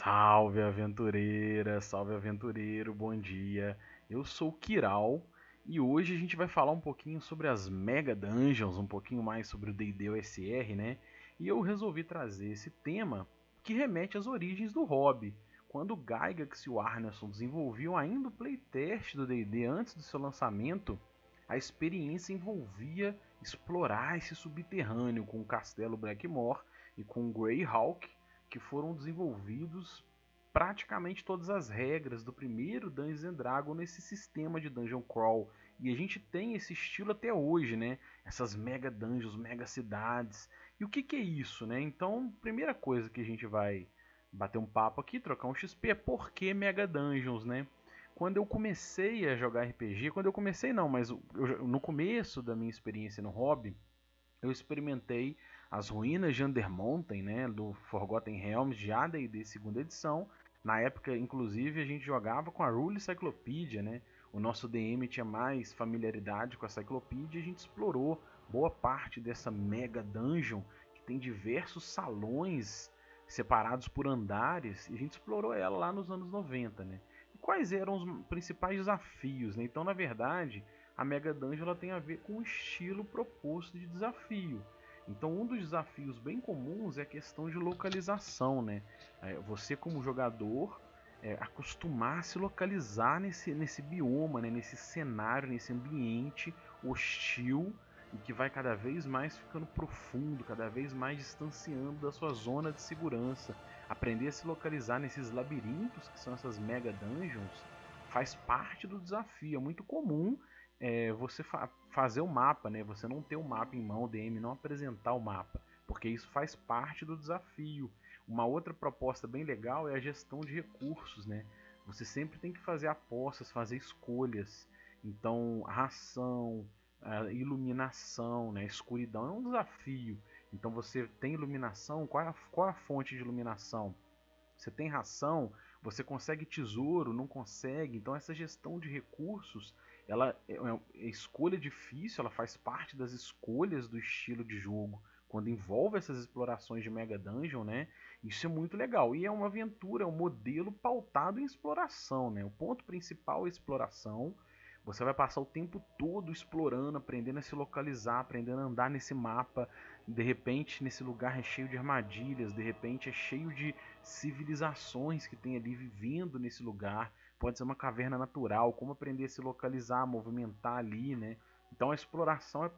Salve aventureira, salve aventureiro, bom dia. Eu sou o Kiral e hoje a gente vai falar um pouquinho sobre as Mega Dungeons, um pouquinho mais sobre o D&D OSR, né? E eu resolvi trazer esse tema que remete às origens do hobby. Quando o Gygax e o Arneson desenvolviam ainda o playtest do D&D antes do seu lançamento, a experiência envolvia explorar esse subterrâneo com o Castelo Blackmore e com o Greyhawk, que foram desenvolvidos praticamente todas as regras do primeiro Dungeons and Dragons nesse sistema de dungeon crawl. E a gente tem esse estilo até hoje, né? Essas mega dungeons, mega cidades. E o que, que é isso, né? Então, primeira coisa que a gente vai bater um papo aqui, trocar um XP, é por que mega dungeons, né? Quando eu comecei a jogar RPG, quando eu comecei não, mas no começo da minha experiência no hobby, eu experimentei as ruínas de Undermountain, né, do Forgotten Realms de AD&D segunda edição. Na época, inclusive, a gente jogava com a Rule Cyclopedia, né? O nosso DM tinha mais familiaridade com a Cyclopedia e a gente explorou boa parte dessa mega dungeon que tem diversos salões separados por andares e a gente explorou ela lá nos anos 90, né? E quais eram os principais desafios, né? Então, na verdade, a Mega Dungeon ela tem a ver com o estilo proposto de desafio. Então, um dos desafios bem comuns é a questão de localização, né? Você como jogador acostumar a se localizar nesse bioma, né? Nesse cenário, nesse ambiente hostil e que vai cada vez mais ficando profundo, cada vez mais distanciando da sua zona de segurança. Aprender a se localizar nesses labirintos que são essas mega dungeons faz parte do desafio. É muito comum você fazer o mapa, né? Você não ter o mapa em mão, o DM não apresentar o mapa, porque isso faz parte do desafio. Uma outra proposta bem legal é a gestão de recursos, né? Você sempre tem que fazer apostas, fazer escolhas. Então, a ração, a iluminação, né? A escuridão é um desafio. Então, você tem iluminação, qual é a fonte de iluminação? Você tem ração, você consegue tesouro, não consegue. Então essa gestão de recursos, ela é escolha difícil, ela faz parte das escolhas do estilo de jogo. Quando envolve essas explorações de Mega Dungeon, né? Isso é muito legal. E é uma aventura, é um modelo pautado em exploração, né? O ponto principal é exploração. Você vai passar o tempo todo explorando, aprendendo a se localizar, aprendendo a andar nesse mapa. De repente, nesse lugar é cheio de armadilhas, de repente é cheio de civilizações que tem ali vivendo nesse lugar. Pode ser uma caverna natural, como aprender a se localizar, movimentar ali, né? Então a exploração é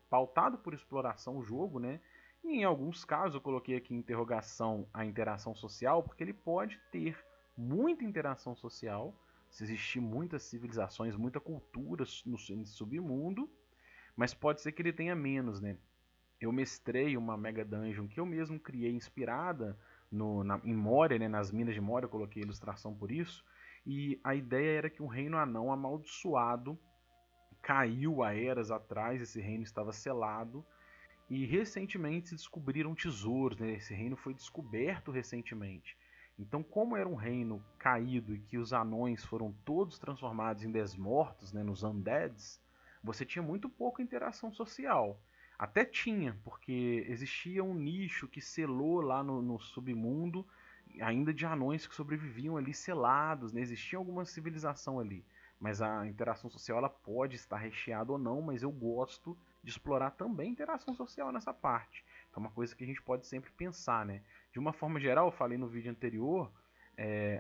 pautado por exploração o jogo, né? E em alguns casos eu coloquei aqui interrogação a interação social, porque ele pode ter muita interação social, se existir muitas civilizações, muita cultura no submundo, mas pode ser que ele tenha menos, né? Eu mestrei uma Mega Dungeon que eu mesmo criei inspirada em Moria, né, nas minas de Moria, eu coloquei ilustração por isso. E a ideia era que um reino anão amaldiçoado caiu há eras atrás, esse reino estava selado. E recentemente se descobriram tesouros, né? Esse reino foi descoberto recentemente. Então, como era um reino caído e que os anões foram todos transformados em desmortos, né, nos undeads, você tinha muito pouca interação social. Até tinha, porque existia um nicho que selou lá no submundo, ainda de anões que sobreviviam ali selados, né? Existia alguma civilização ali. Mas a interação social ela pode estar recheada ou não, mas eu gosto de explorar também a interação social nessa parte. Então, é uma coisa que a gente pode sempre pensar, né? De uma forma geral, eu falei no vídeo anterior,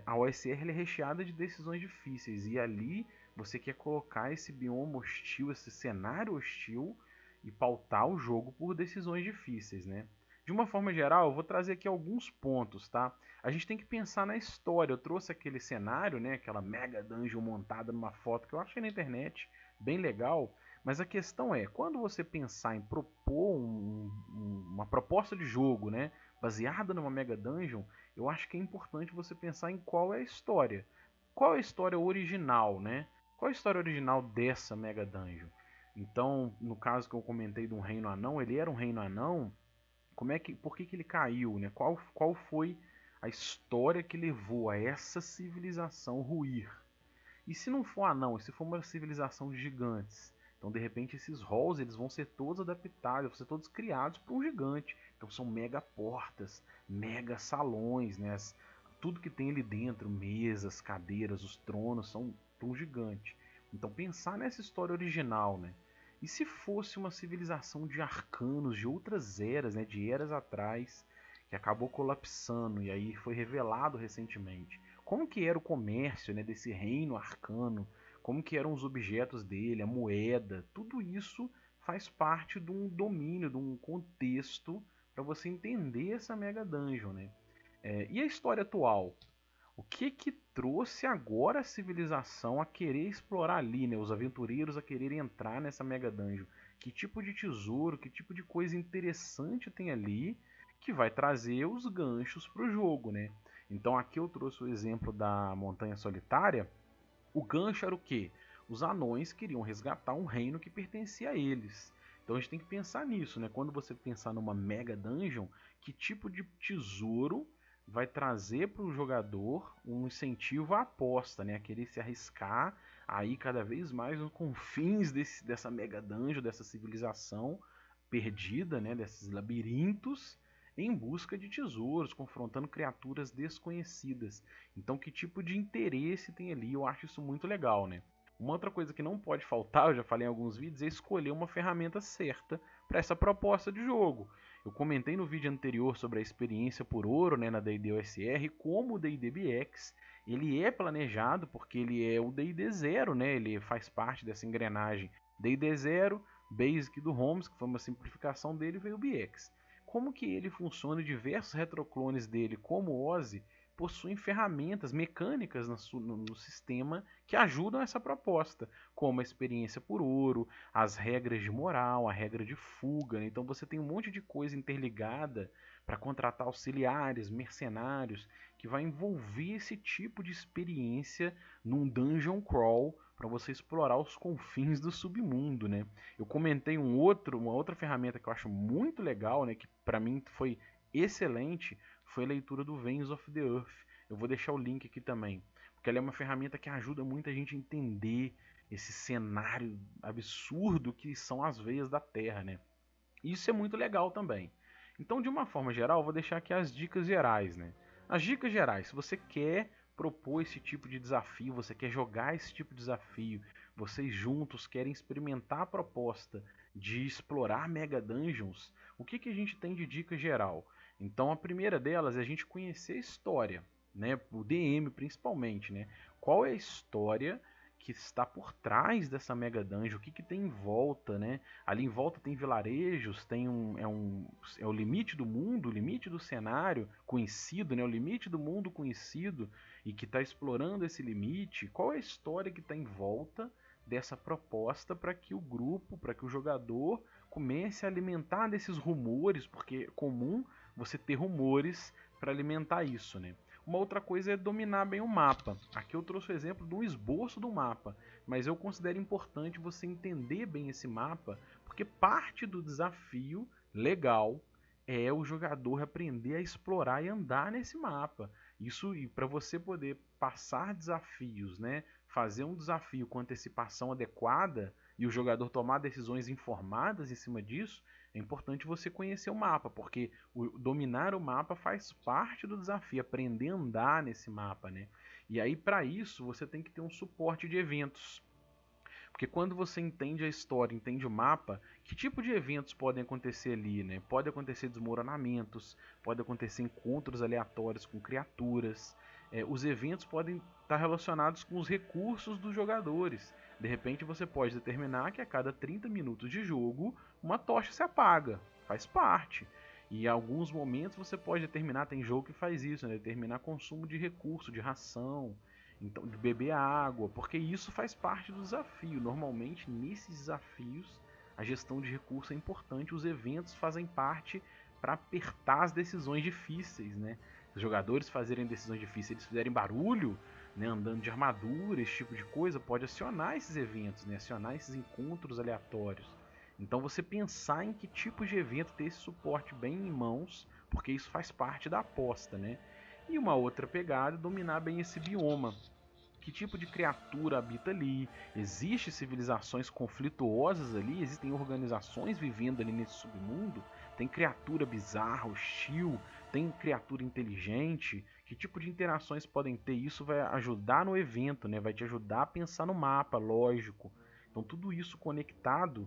a OSR é recheada de decisões difíceis e ali você quer colocar esse bioma hostil, esse cenário hostil e pautar o jogo por decisões difíceis, né? De uma forma geral, eu vou trazer aqui alguns pontos, tá? A gente tem que pensar na história. Eu trouxe aquele cenário, né? Aquela mega dungeon montada numa foto que eu achei na internet, bem legal. Mas a questão é, quando você pensar em propor uma proposta de jogo, né, baseada numa mega dungeon, eu acho que é importante você pensar em qual é a história. Qual é a história original, né? Qual é a história original dessa mega dungeon? Então, no caso que eu comentei de um reino anão, ele era um reino anão. Por que ele caiu, né? Qual foi a história que levou a essa civilização ruir? E se não for anão, e se for uma civilização de gigantes? Então, de repente, esses halls eles vão ser todos adaptados, vão ser todos criados para um gigante. Então, são mega portas, mega salões, né? tudo que tem ali dentro, mesas, cadeiras, os tronos, são tão gigantes. Então pensar nessa história original, né? E se fosse uma civilização de arcanos de outras eras, né, de eras atrás, que acabou colapsando e aí foi revelado recentemente? Como que era o comércio, né, desse reino arcano? Como que eram os objetos dele, a moeda? Tudo isso faz parte de um domínio, de um contexto para você entender essa Mega Dungeon, né? E a história atual? O que que trouxe agora a civilização a querer explorar ali, né? Os aventureiros a quererem entrar nessa Mega Dungeon? Que tipo de tesouro, que tipo de coisa interessante tem ali que vai trazer os ganchos para o jogo, né? Então aqui eu trouxe o exemplo da Montanha Solitária. O gancho era o quê? Os anões queriam resgatar um reino que pertencia a eles. Então a gente tem que pensar nisso, né? Quando você pensar numa Mega Dungeon, que tipo de tesouro vai trazer para o jogador um incentivo à aposta, né? A querer se arriscar aí cada vez mais nos confins dessa Mega Dungeon, dessa civilização perdida, né? Desses labirintos em busca de tesouros, confrontando criaturas desconhecidas. Então, que tipo de interesse tem ali? Eu acho isso muito legal, né? Uma outra coisa que não pode faltar, eu já falei em alguns vídeos, é escolher uma ferramenta certa para essa proposta de jogo. Eu comentei no vídeo anterior sobre a experiência por ouro, né, na D&D OSR, como o D&D BX ele é planejado porque ele é o D&D 0, né? Ele faz parte dessa engrenagem D&D 0, Basic do Holmes, que foi uma simplificação dele, veio o BX. Como que ele funciona, diversos retroclones dele, como o Ozzy, possuem ferramentas mecânicas no sistema que ajudam essa proposta, como a experiência por ouro, as regras de moral, a regra de fuga. Né? Então você tem um monte de coisa interligada para contratar auxiliares, mercenários, que vai envolver esse tipo de experiência num dungeon crawl para você explorar os confins do submundo, né? Eu comentei uma outra ferramenta que eu acho muito legal, né, que para mim foi excelente, foi a leitura do Veins of the Earth. Eu vou deixar o link aqui também, porque ela é uma ferramenta que ajuda muita gente a entender esse cenário absurdo que são as veias da Terra, né? Isso é muito legal também. Então, de uma forma geral, eu vou deixar aqui as dicas gerais, né? As dicas gerais, se você quer propor esse tipo de desafio, você quer jogar esse tipo de desafio, vocês juntos querem experimentar a proposta de explorar Mega Dungeons, o que a gente tem de dica geral? Então, a primeira delas é a gente conhecer a história, né? O DM principalmente, né? Qual é a história que está por trás dessa Mega Dungeon? O que tem em volta, né? Ali em volta tem vilarejos, tem é o limite do mundo, o limite do cenário conhecido, né? O limite do mundo conhecido e que está explorando esse limite. Qual é a história que está em volta dessa proposta para que o grupo, para que o jogador comece a alimentar desses rumores, porque é comum você ter rumores para alimentar isso, né? Uma outra coisa é dominar bem o mapa. Aqui eu trouxe o exemplo de um esboço do mapa, mas eu considero importante você entender bem esse mapa, porque parte do desafio legal é o jogador aprender a explorar e andar nesse mapa. Isso, e para você poder passar desafios, né, fazer um desafio com antecipação adequada e o jogador tomar decisões informadas em cima disso, é importante você conhecer o mapa, porque dominar o mapa faz parte do desafio, aprender a andar nesse mapa, né? E aí, para isso, você tem que ter um suporte de eventos. Porque quando você entende a história, entende o mapa, que tipo de eventos podem acontecer ali, né? Pode acontecer desmoronamentos, pode acontecer encontros aleatórios com criaturas. Os eventos podem estar relacionados com os recursos dos jogadores. De repente você pode determinar que a cada 30 minutos de jogo uma tocha se apaga. Faz parte. E em alguns momentos você pode determinar, tem jogo que faz isso, né? Determinar consumo de recurso, de ração, então, de beber água, porque isso faz parte do desafio. Normalmente, nesses desafios, a gestão de recursos é importante, os eventos fazem parte para apertar as decisões difíceis, né? Os jogadores fazerem decisões difíceis, eles fizerem barulho, né, andando de armadura, esse tipo de coisa, pode acionar esses eventos, né, acionar esses encontros aleatórios. Então você pensar em que tipo de evento ter esse suporte bem em mãos, porque isso faz parte da aposta, né? E uma outra pegada é dominar bem esse bioma. Que tipo de criatura habita ali? Existem civilizações conflituosas ali? Existem organizações vivendo ali nesse submundo? Tem criatura bizarra, hostil, tem criatura inteligente? Que tipo de interações podem ter? Isso vai ajudar no evento, né? Vai te ajudar a pensar no mapa, lógico. Então tudo isso conectado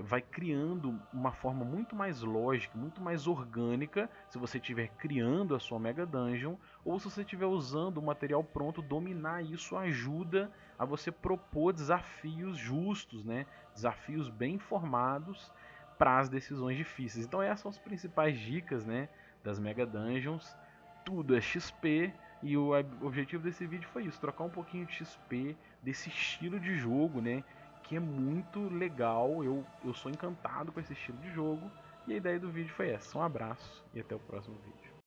vai criando uma forma muito mais lógica, muito mais orgânica, se você estiver criando a sua Mega Dungeon, ou se você estiver usando o material pronto, dominar isso ajuda a você propor desafios justos, né? Desafios bem informados para as decisões difíceis. Então essas são as principais dicas, né, das Mega Dungeons. Tudo é XP e o objetivo desse vídeo foi isso, trocar um pouquinho de XP desse estilo de jogo, né, que é muito legal. Eu sou encantado com esse estilo de jogo e a ideia do vídeo foi essa. Um abraço e até o próximo vídeo.